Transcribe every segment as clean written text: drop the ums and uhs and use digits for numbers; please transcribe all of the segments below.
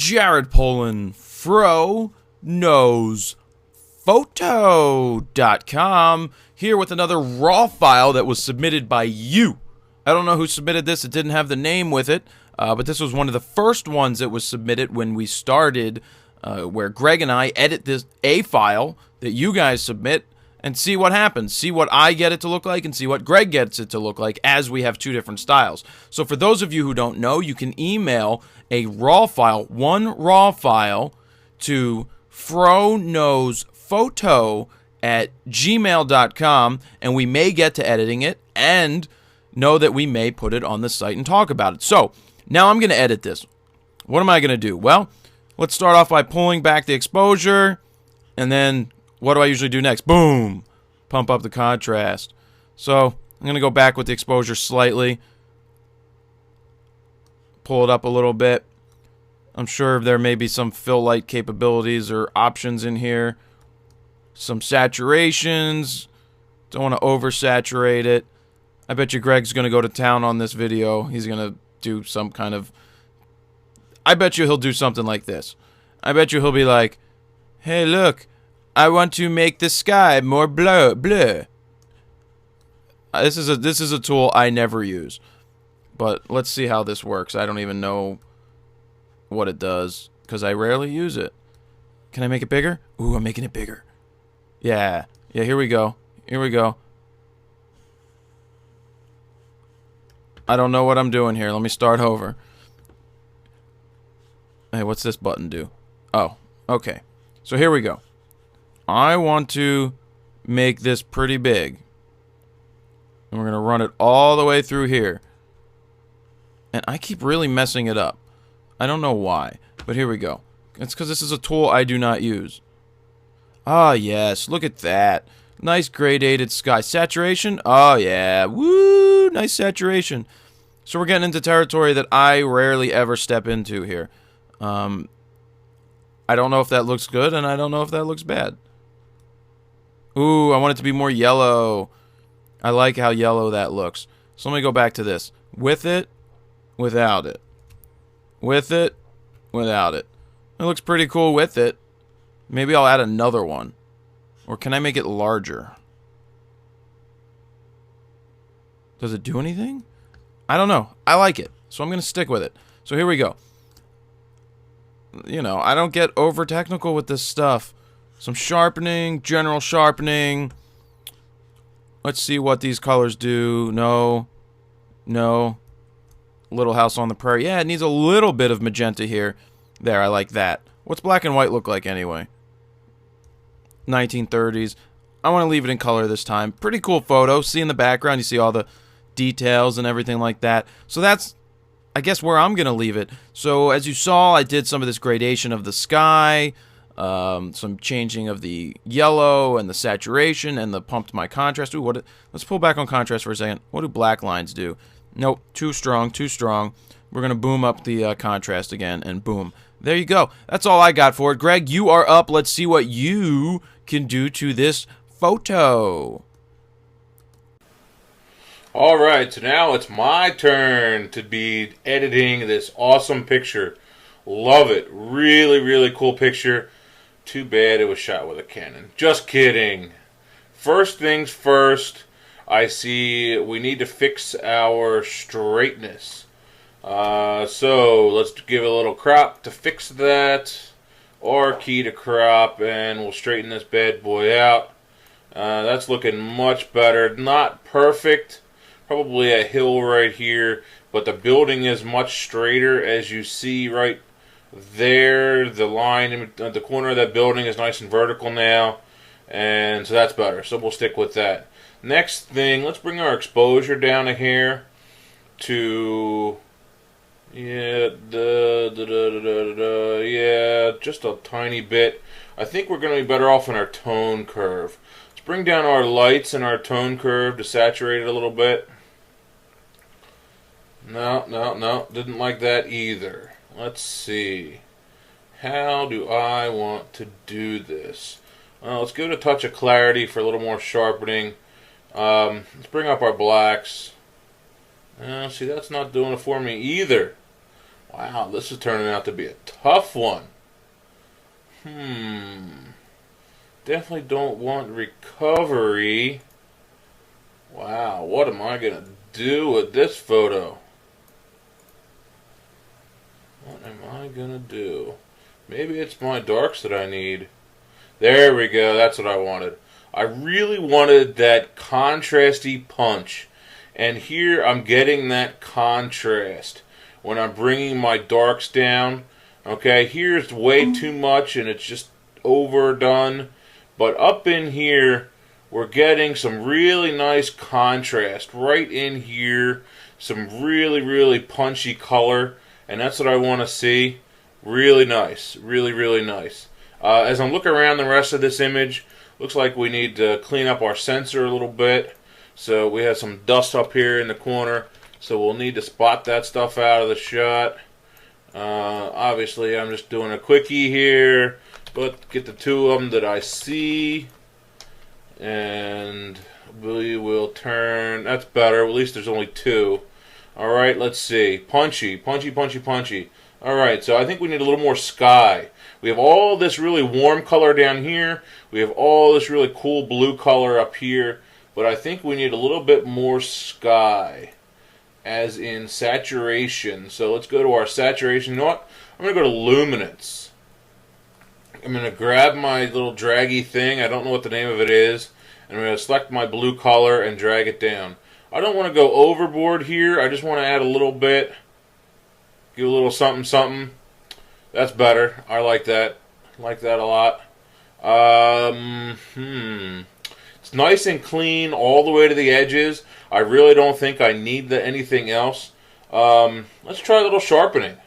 Jared Polin, FroKnowsPhoto.com, here with another raw file that was submitted by you. I don't know who submitted this. It didn't have the name with it, but this was one of the first ones that was submitted when we started, where Greg and I edit this A file that you guys submit and see what happens. See what I get it to look like and see what Greg gets it to look like, as we have two different styles. So for those of you who don't know, you can email a raw file, one raw file, to froknowsphoto@gmail.com, and we may get to editing it and know that we may put it on the site and talk about it. So now I'm going to edit this. What am I going to do? Well, let's start off by pulling back the exposure, and then what do I usually do next? Boom! Pump up the contrast. So I'm going to go back with the exposure slightly. Pull it up a little bit. I'm sure there may be some fill light capabilities or options in here. Some saturations. Don't want to oversaturate it. I bet you Greg's going to go to town on this video. He's going to do some kind of... I bet you he'll do something like this. I bet you he'll be like, hey, look, I want to make the sky more blue. This is a tool I never use. But let's see how this works. I don't even know what it does, because I rarely use it. Can I make it bigger? Ooh, I'm making it bigger. Yeah, here we go. Here we go. I don't know what I'm doing here. Let me start over. Hey, what's this button do? Oh, okay. So here we go. I want to make this pretty big. And we're going to run it all the way through here. And I keep really messing it up. I don't know why, but here we go. It's because this is a tool I do not use. Ah, yes. Look at that. Nice gradated sky. Saturation? Oh, yeah. Woo! Nice saturation. So we're getting into territory that I rarely ever step into here. I don't know if that looks good, and I don't know if that looks bad. Ooh, I want it to be more yellow. I like how yellow that looks. So let me go back to this. With it, without it. With it, without it. It looks pretty cool with it. Maybe I'll add another one. Or can I make it larger? Does it do anything? I don't know. I like it. So I'm going to stick with it. So here we go. You know, I don't get over technical with this stuff. Some sharpening, general sharpening. Let's see what these colors do. No. Little House on the Prairie. Yeah, it needs a little bit of magenta here. There, I like that. What's black and white look like anyway? 1930s. I want to leave it in color this time. Pretty cool photo. See in the background, you see all the details and everything like that. So that's, I guess, where I'm going to leave it. So as you saw, I did some of this gradation of the sky, some changing of the yellow and the saturation, and the pumped my contrast. Ooh, let's pull back on contrast for a second. What do black lines do? Nope, too strong, too strong. We're going to boom up the contrast again, and boom. There you go. That's all I got for it. Greg, you are up. Let's see what you can do to this photo. Alright, so now it's my turn to be editing this awesome picture. Love it. Really, really cool picture. Too bad it was shot with a Canon. Just kidding. First things first, I see we need to fix our straightness. So let's give it a little crop to fix that, or key to crop, and we'll straighten this bad boy out. That's looking much better. Not perfect. Probably a hill right here, but the building is much straighter, as you see right there. The line in the corner of that building is nice and vertical now, and so that's better. So we'll stick with that. Next thing, let's bring our exposure down to here to, yeah, just a tiny bit. I think we're going to be better off in our tone curve. Let's bring down our lights and our tone curve to saturate it a little bit. No, didn't like that either. Let's see. How do I want to do this? Let's give it a touch of clarity for a little more sharpening. Let's bring up our blacks. See, that's not doing it for me either. Wow, this is turning out to be a tough one. Definitely don't want recovery. Wow, what am I going to do with this photo? What am I going to do? Maybe it's my darks that I need. There we go, that's what I wanted. I really wanted that contrasty punch. And here I'm getting that contrast when I'm bringing my darks down. Okay, here's way too much and it's just overdone. But up in here, we're getting some really nice contrast. Right in here, some really, really punchy color. And that's what I want to see. Really nice. Really, really nice. As I'm looking around the rest of this image, looks like we need to clean up our sensor a little bit. So we have some dust up here in the corner. So we'll need to spot that stuff out of the shot. Obviously, I'm just doing a quickie here. But get the two of them that I see. And we will turn. That's better. At least there's only two. Alright, let's see. Punchy, punchy, punchy, punchy. Alright, so I think we need a little more sky. We have all this really warm color down here. We have all this really cool blue color up here. But I think we need a little bit more sky. As in saturation. So let's go to our saturation. You know what? I'm going to go to luminance. I'm going to grab my little draggy thing. I don't know what the name of it is. And I'm going to select my blue color and drag it down. I don't want to go overboard here. I just want to add a little bit. Give a little something, something. That's better. I like that. I like that a lot. It's nice and clean all the way to the edges. I really don't think I need anything else. Let's try a little sharpening.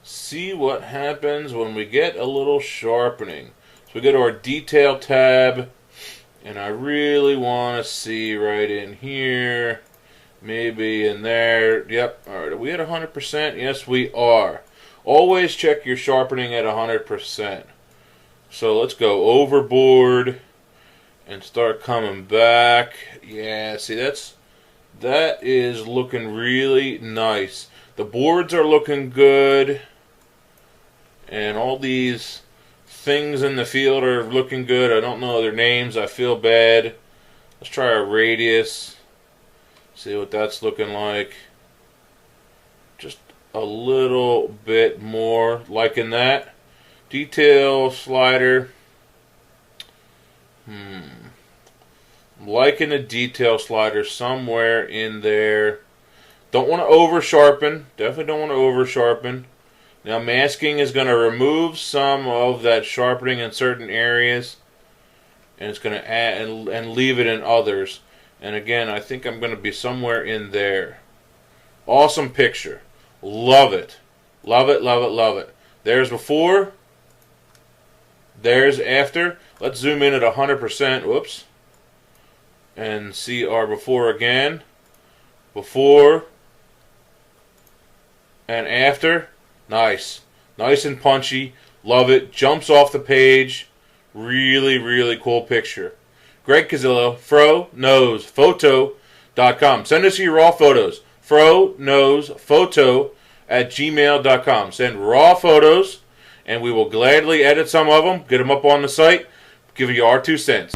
See what happens when we get a little sharpening. So we go to our detail tab. And I really want to see right in here. Maybe in there. Yep. Alright, are we at 100%? Yes, we are. Always check your sharpening at 100%. So let's go overboard. And start coming back. Yeah, see that is looking really nice. The boards are looking good. And all these things in the field are looking good. I don't know their names. I feel bad. Let's try a radius. See what that's looking like. Just a little bit more. Liking that. Detail slider. I'm liking the detail slider somewhere in there. Don't want to over sharpen. Definitely don't want to over sharpen. Now masking is going to remove some of that sharpening in certain areas. And it's going to add and leave it in others. And again, I think I'm going to be somewhere in there. Awesome picture. Love it. Love it, love it, love it. There's before. There's after. Let's zoom in at 100%. Whoops. And see our before again. Before. And after. Nice. Nice and punchy. Love it. Jumps off the page. Really, really cool picture. Greg Cazillo, FroKnowsPhoto.com. Send us your raw photos. FroKnowsPhoto@gmail.com. Send raw photos, and we will gladly edit some of them, get them up on the site, give you our 2 cents.